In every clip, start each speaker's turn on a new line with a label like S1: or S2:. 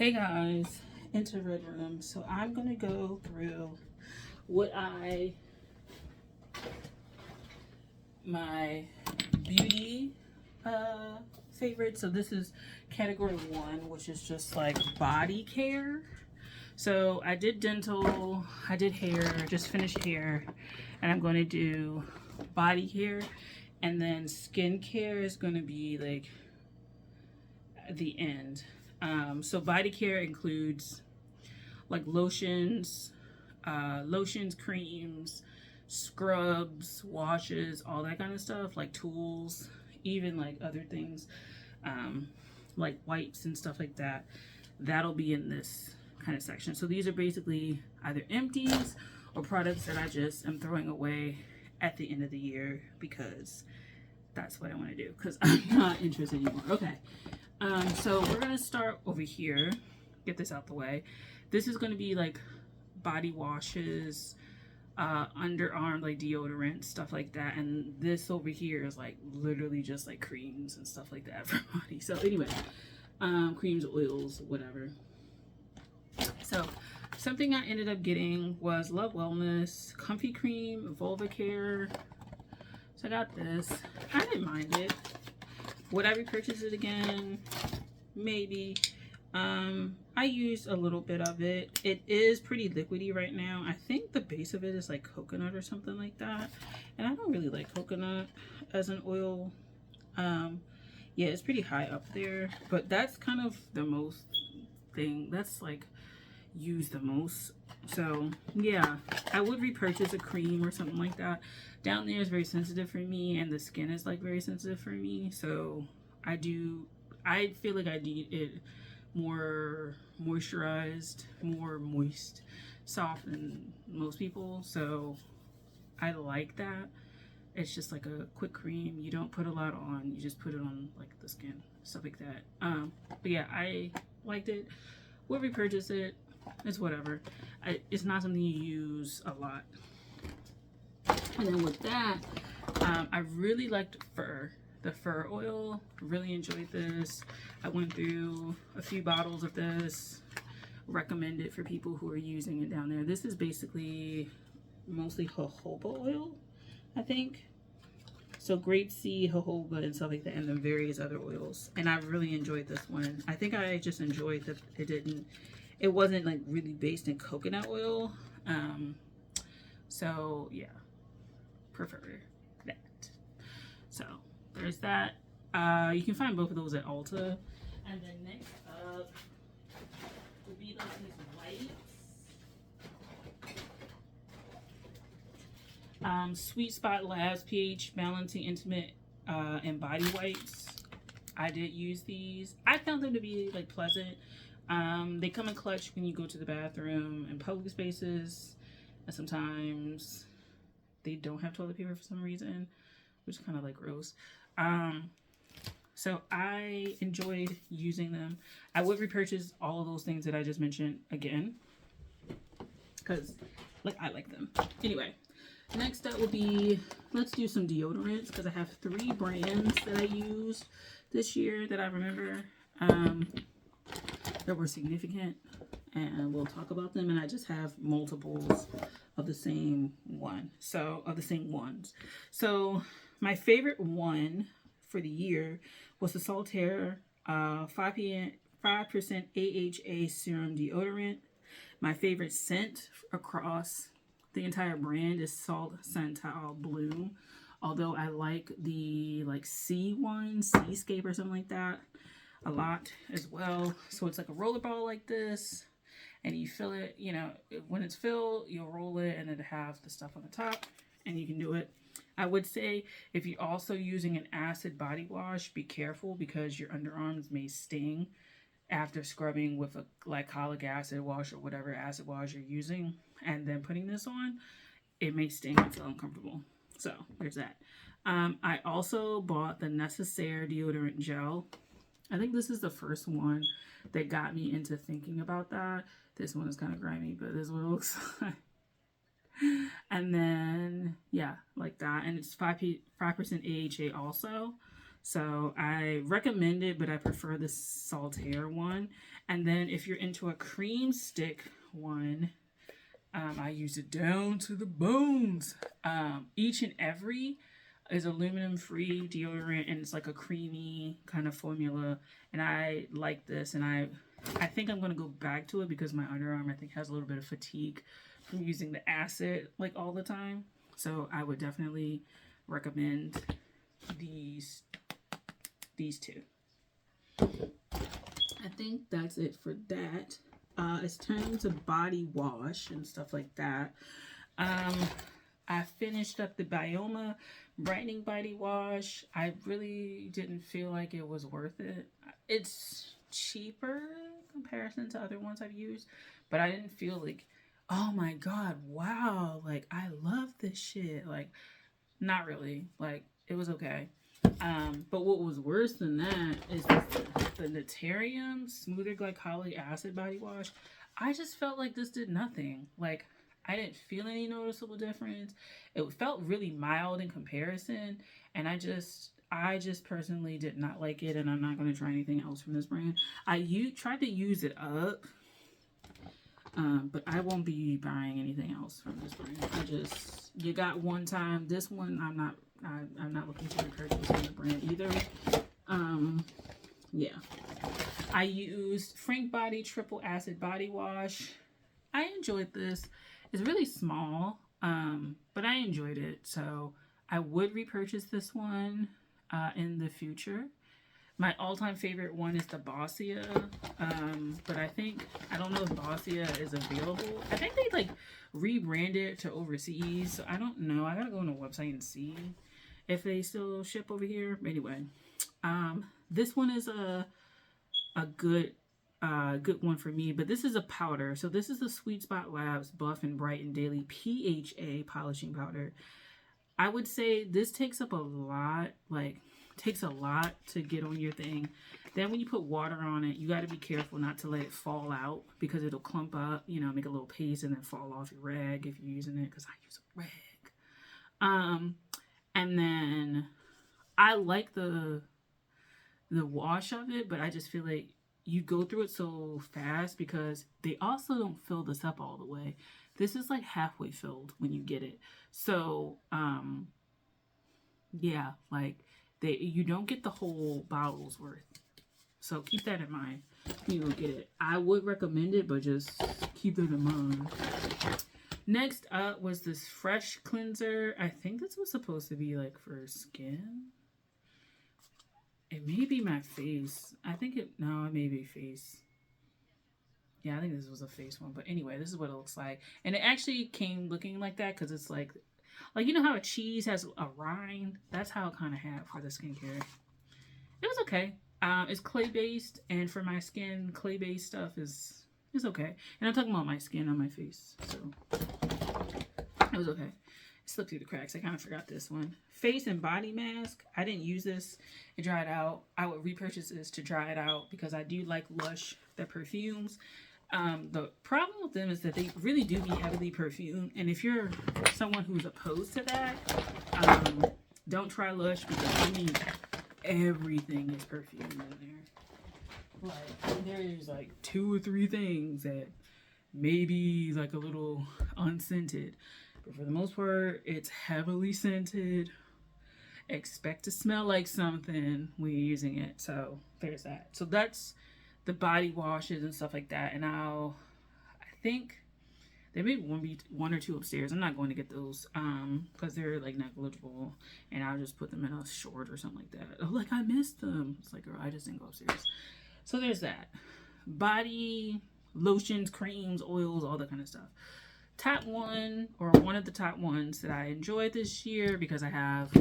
S1: Hey guys, into Red Room. So I'm gonna go through what my beauty favorites. So this is category one, which is just like body care. So I did dental, I did hair, just finished hair, and I'm gonna do body care, and then skincare is gonna be like at the end. So body care includes like lotions, creams, scrubs, washes, all that kind of stuff, like tools, even like other things, um, like wipes and stuff like that. That'll be in this kind of section. So these are basically either empties or products that I just am throwing away at the end of the year because that's what I want to do because I'm not interested anymore. Okay. So we're going to start over here. Get this out the way. This is going to be like body washes, underarm like deodorant, stuff like that. And this over here is like literally just like creams and stuff like that for body. So anyway, creams, oils, whatever. So something I ended up getting was Love Wellness Comfy Cream Vulva Care. So I got this. I didn't mind it. Would I repurchase it again? Maybe. I used a little bit of it. It is pretty liquidy right now. I think the base of it is like coconut or something like that. And I don't really like coconut as an oil. Yeah, it's pretty high up there. But that's kind of the most thing. That's like used the most. So yeah, I would repurchase a cream or something like that. Down there is very sensitive for me, and the skin is like very sensitive for me. So I feel like I need it more moisturized, more moist, soft than most people. So I like that. It's just like a quick cream. You don't put a lot on. You just put it on like the skin, stuff like that. But yeah, I liked it. Would repurchase it. It's whatever. It's not something you use a lot. And then with that, I really liked the fur oil. Really enjoyed this. I went through a few bottles of this. Recommend it for people who are using it down there. This is basically mostly jojoba oil, I think. So grapeseed, jojoba, and stuff like that, and then various other oils. And I really enjoyed this one. I think I just enjoyed that it wasn't like really based in coconut oil. So yeah, prefer that. So there's that. You can find both of those at Ulta. And then next up would be like these wipes. Sweet Spot Labs pH Balancing Intimate and Body Wipes. I did use these. I found them to be like pleasant. They come in clutch when you go to the bathroom in public spaces, and sometimes they don't have toilet paper for some reason, which is kind of like gross. So I enjoyed using them. I would repurchase all of those things that I just mentioned again because like I like them. Anyway, next up will be, let's do some deodorants because I have 3 brands that I used this year that I remember that were significant, and we'll talk about them. And I just have multiples of the same one, so of the same ones. So my favorite one for the year was the Saltaire 5% AHA serum deodorant. My favorite scent across the entire brand is Salt Santal Bloom. Although I like the like sea one, Seascape or something like that a lot as well. So it's like a roller ball like this, and you fill it, you know, when it's filled, you'll roll it and it'll have the stuff on the top, and you can do it. I would say if you're also using an acid body wash, be careful because your underarms may sting after scrubbing with a glycolic acid wash or whatever acid wash you're using, and then putting this on, it may sting and feel uncomfortable. So there's that. I also bought the Necessaire deodorant gel. I think this is the first one that got me into thinking about that. This one is kind of grimy, but this is what it looks like. And then, yeah, like that. And it's 5% AHA also. So I recommend it, but I prefer the Saltaire one. And then if you're into a cream stick one, I use it down to the bones. Each and every is aluminum free deodorant, and it's like a creamy kind of formula. And I like this, and I think I'm gonna go back to it because my underarm I think has a little bit of fatigue from using the acid like all the time. So I would definitely recommend these two. I think that's it for that. It's time to body wash and stuff like that. I finished up the Bioma brightening body wash. I really didn't feel like it was worth it. It's cheaper in comparison to other ones I've used, but I didn't feel like, oh my god, wow, like I love this shit. Like, not really. Like, it was okay. But what was worse than that is the Naturium Smoother Glycolic Acid Body Wash. I just felt like this did nothing. Like, I didn't feel any noticeable difference. It felt really mild in comparison, and I just personally did not like it, and I'm not going to try anything else from this brand. I tried to use it up, but I won't be buying anything else from this brand. You got one time. This one, I'm not looking to repurchase from the brand either. Yeah. I used Frank Body Triple Acid Body Wash. I enjoyed this. It's really small, but I enjoyed it. So I would repurchase this one in the future. My all-time favorite one is the Bossia, but I don't know if Bossia is available. I think they like rebranded to overseas, so I don't know. I gotta go on the website and see if they still ship over here. But anyway, this one is a good one for me, but this is a powder. So this is the Sweet Spot Labs Buff and Brighten Daily PHA Polishing Powder. I would say this takes up a lot, takes a lot to get on your thing. Then when you put water on it, you got to be careful not to let it fall out because it'll clump up, make a little paste and then fall off your rag if you're using it, because I use a rag. And then I like the wash of it, but I just feel like you go through it so fast because they also don't fill this up all the way. This is like halfway filled when you get it. So, yeah, like you don't get the whole bottle's worth. So keep that in mind when you go get it. I would recommend it, but just keep that in mind. Next up was this Fresh Cleanser. I think this was supposed to be like for skin. It may be my face. No, it may be face. Yeah, I think this was a face one. But anyway, this is what it looks like. And it actually came looking like that because it's like you know how a cheese has a rind? That's how it kind of had for the skincare. It was okay. It's clay-based, and for my skin, clay-based stuff is okay. And I'm talking about my skin on my face. So, it was okay. Slipped through the cracks. I kind of forgot this one. Face and body mask. I didn't use this. It dried out. I would repurchase this to dry it out because I do like Lush, their perfumes. The problem with them is that they really do be heavily perfumed. And if you're someone who's opposed to that, don't try Lush because everything is perfumed in there. Like, there's like 2 or 3 things that maybe like a little unscented. But for the most part, it's heavily scented. Expect to smell like something when you're using it. So there's that. So that's the body washes and stuff like that. And I think there may be one or two upstairs. I'm not going to get those because they're like negligible. And I'll just put them in a short or something like that. Oh, like I missed them. It's like, girl, I just didn't go upstairs. So there's that. Body lotions, creams, oils, all that kind of stuff. Top one, or one of the top ones that I enjoyed this year because I have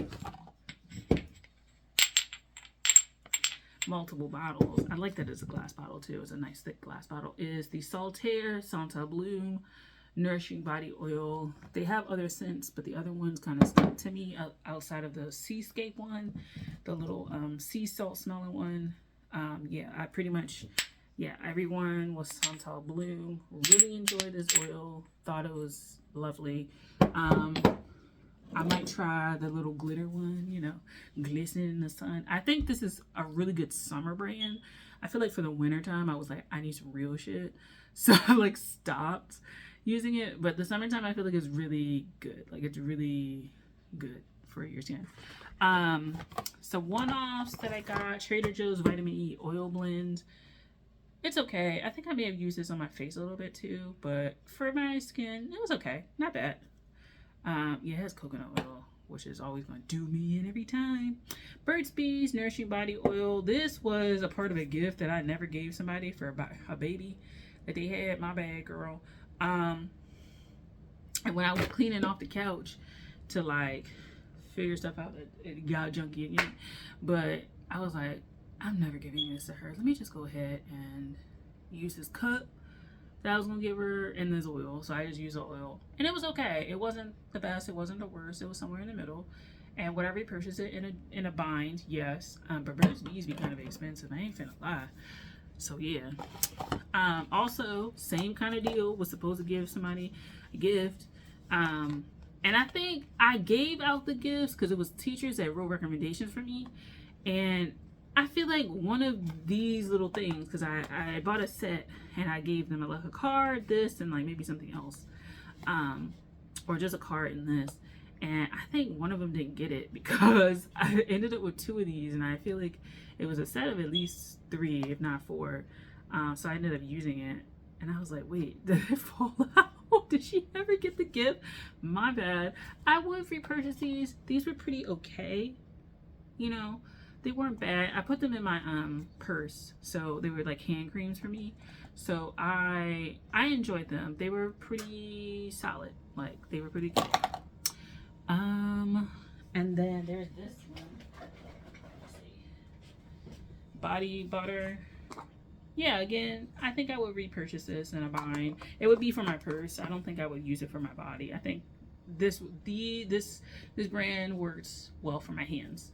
S1: multiple bottles. I like that it's a glass bottle too. It's a nice thick glass bottle. Is the Saltaire Santa Bloom Nourishing Body Oil. They have other scents, but the other ones kind of stuck to me outside of the Seascape one, the little sea salt smelling one. Yeah, I pretty much... Yeah, everyone was Santal Bloom. Really enjoyed this oil. Thought it was lovely. I I might try the little glitter one, you know, glistening in the sun. I think this is a really good summer brand. I feel like for the winter time, I was like, I need some real shit. So I like stopped using it. But the summertime, I feel like it's really good. Like it's really good for your skin. So one-offs that I got, Trader Joe's Vitamin E Oil Blend. It's okay. I think I may have used this on my face a little bit too, but for my skin, it was okay. Not bad. Yeah, it has coconut oil, which is always going to do me in every time. Burt's Bees Nourishing Body Oil. This was a part of a gift that I never gave somebody for a baby that they had. My bad, girl. And when I was cleaning off the couch to like figure stuff out, it got junky again. But I was like, I'm never giving this to her. Let me just go ahead and use this cup that I was gonna give her in this oil. So I just used the oil, and it was okay. It wasn't the best. It wasn't the worst. It was somewhere in the middle. And would I repurchase it in a bind? Yes. But Burt's Bees be kind of expensive. I ain't finna lie. So yeah. Also, same kind of deal. Was supposed to give somebody a gift. And I think I gave out the gifts because it was teachers that wrote recommendations for me, and I feel like one of these little things, because I bought a set and I gave them like a card, this, and like maybe something else, or just a card and this, and I think one of them didn't get it because I ended up with 2 of these, and I feel like it was a set of at least 3, if not 4, so I ended up using it, and I was like, wait, did it fall out? Did she ever get the gift? My bad. I would repurchase these. These were pretty okay, you know. They weren't bad. I put them in my purse, so they were like hand creams for me. So I enjoyed them. They were pretty solid. Like they were pretty good. And then there's this one. Let's see. Body butter. Yeah, again, I think I would repurchase this in a bind. It would be for my purse. I don't think I would use it for my body. I think this brand works well for my hands.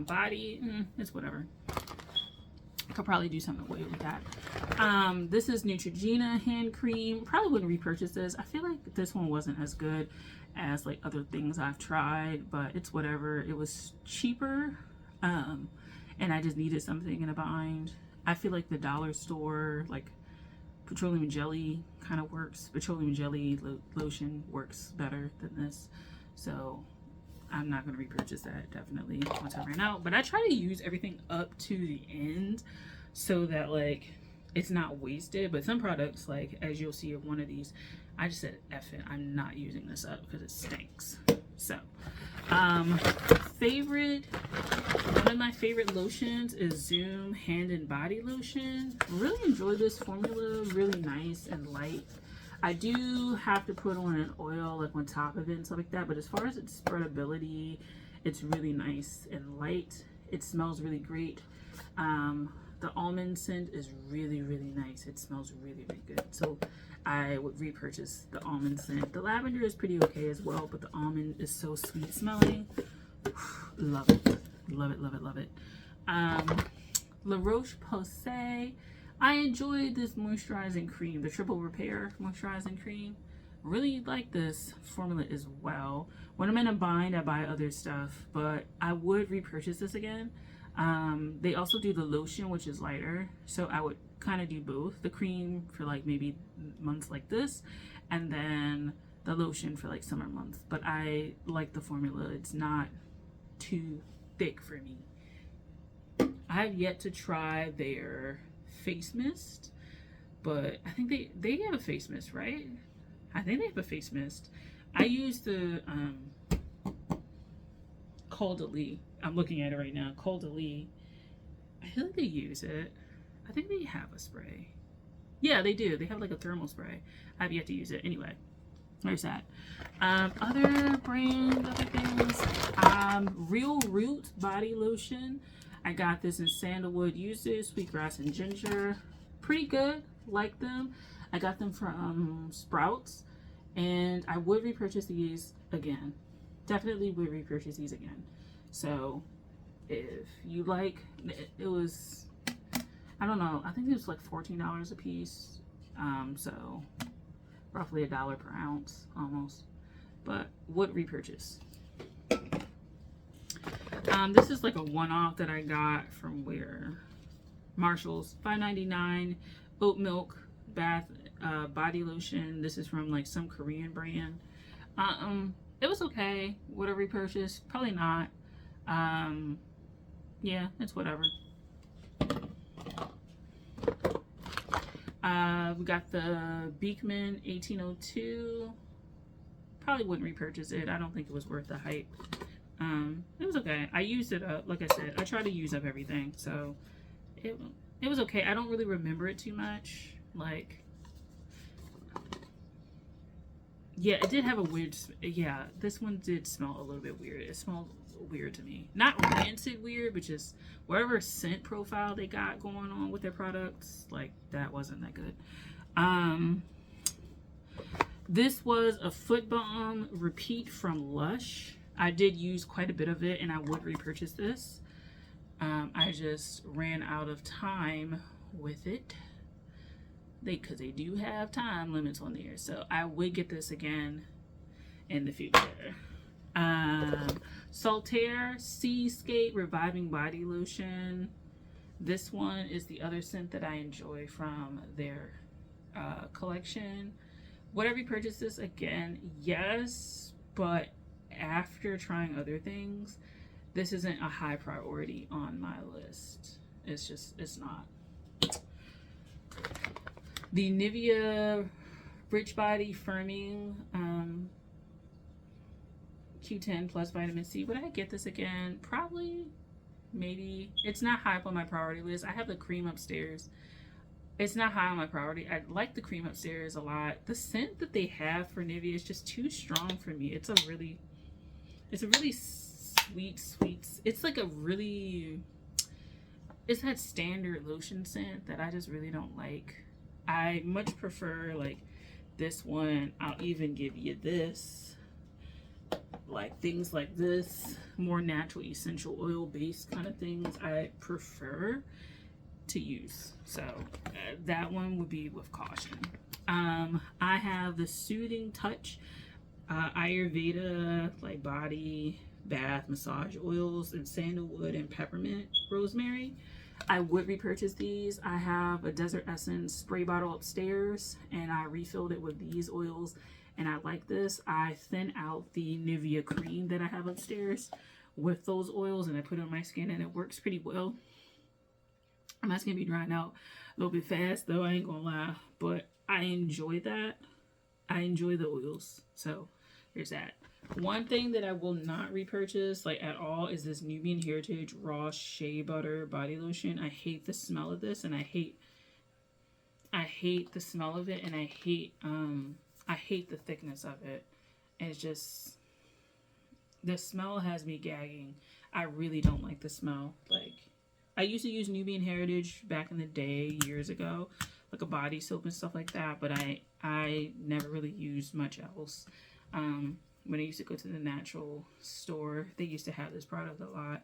S1: Body, it's whatever. I could probably do something away with that. This is Neutrogena hand cream. Probably wouldn't repurchase this. I feel like this one wasn't as good as like other things I've tried, but it's whatever. It was cheaper, and I just needed something in a bind. I feel like the dollar store, like petroleum jelly kind of works. Petroleum jelly lotion works better than this. So I'm not going to repurchase that, definitely, once I ran out. But I try to use everything up to the end so that, like, it's not wasted. But some products, like, as you'll see of one of these, I just said, F it, I'm not using this up because it stinks. So, one of my favorite lotions is Zoom Hand and Body Lotion. Really enjoy this formula, really nice and light. I do have to put on an oil like on top of it and stuff like that, but as far as its spreadability, it's really nice and light. It smells really great. The almond scent is really, really nice. It smells really, really good. So I would repurchase the almond scent. The lavender is pretty okay as well, but the almond is so sweet smelling. Love it. Love it, love it, love it. La Roche-Posay. I enjoyed this moisturizing cream, the Triple Repair moisturizing cream. Really like this formula as well. When I'm in a bind, I buy other stuff, but I would repurchase this again. They also do the lotion, which is lighter, so I would kind of do both. The cream for like maybe months like this, and then the lotion for like summer months. But I like the formula. It's not too thick for me. I have yet to try their face mist, but I think they have a face mist, right? I think they have a face mist. I use the Col de Lis. I'm looking at it right now. Col de Lis. I feel like they use it. I think they have a spray. Yeah, they do. They have like a thermal spray. I have yet to use it. Anyway, there's that. Other brand, other things. Real Root body lotion. I got this in sandalwood. Used it, sweetgrass and ginger. Pretty good. Like them. I got them from Sprouts, and I would repurchase these again. Definitely would repurchase these again. So if you like, it was, I don't know, I think it was like $14 a piece. So roughly $1 per ounce almost, but would repurchase. This is like a one-off that I got from where? Marshall's, $5.99. Oat milk bath body lotion. This is from like some Korean brand. It was okay. Would I repurchase? Probably not. Yeah, it's whatever. We got the Beekman 1802. Probably wouldn't repurchase it. I don't think it was worth the hype. It was okay. I used it up. Like I said, I try to use up everything, so it was okay. I don't really remember it too much. Like, yeah, it did have a weird. Yeah, this one did smell a little bit weird. It smelled weird to me. Not rancid weird, but just whatever scent profile they got going on with their products, like that wasn't that good. This was a foot balm repeat from Lush. I did use quite a bit of it, and I would repurchase this. I just ran out of time with it. Because they do have time limits on there, so I would get this again in the future. Saltaire Seascape Reviving Body Lotion. This one is the other scent that I enjoy from their collection. Would I repurchase this again? Yes, but after trying other things, this isn't a high priority on my list. It's not. The Nivea Rich Body Firming Q10 plus vitamin C. Would I get this again? Probably. Maybe. It's not high up on my priority list. I have the cream upstairs. It's not high on my priority. I like the cream upstairs a lot. The scent that they have for Nivea is just too strong for me. It's a really sweet. It's like a really, it's that standard lotion scent that I just really don't like. I much prefer like this one. I'll even give you this. Like things like this, more natural essential oil based kind of things I prefer to use. So that one would be with caution. I have the Soothing Touch Ayurveda like body bath massage oils and sandalwood and peppermint rosemary. I would repurchase these. I have a Desert Essence spray bottle upstairs, and I refilled it with these oils, and I like this. I thin out the Nivea cream that I have upstairs with those oils, and I put it on my skin, and it works pretty well. My skin be drying out a little bit fast, though, I ain't gonna lie, but I enjoy that. I enjoy the oils, so there's that. One thing that I will not repurchase like at all is this Nubian Heritage Raw Shea Butter Body Lotion. I hate the smell of this, and I hate the smell of it, and I hate the thickness of it. And it's just, the smell has me gagging. I really don't like the smell. Like, I used to use Nubian Heritage back in the day, years ago, like a body soap and stuff like that, but I never really used much else. When I used to go to the natural store, they used to have this product a lot,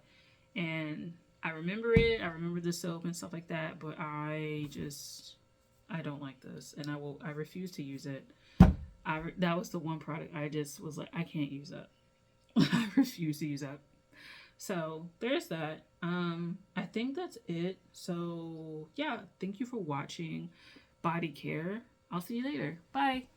S1: and I remember it. I remember the soap and stuff like that, but I don't like this, and I refuse to use it. That was the one product I just was like, I can't use that. I refuse to use that. So there's that. I think that's it. So yeah, thank you for watching Body Care. I'll see you later. Bye.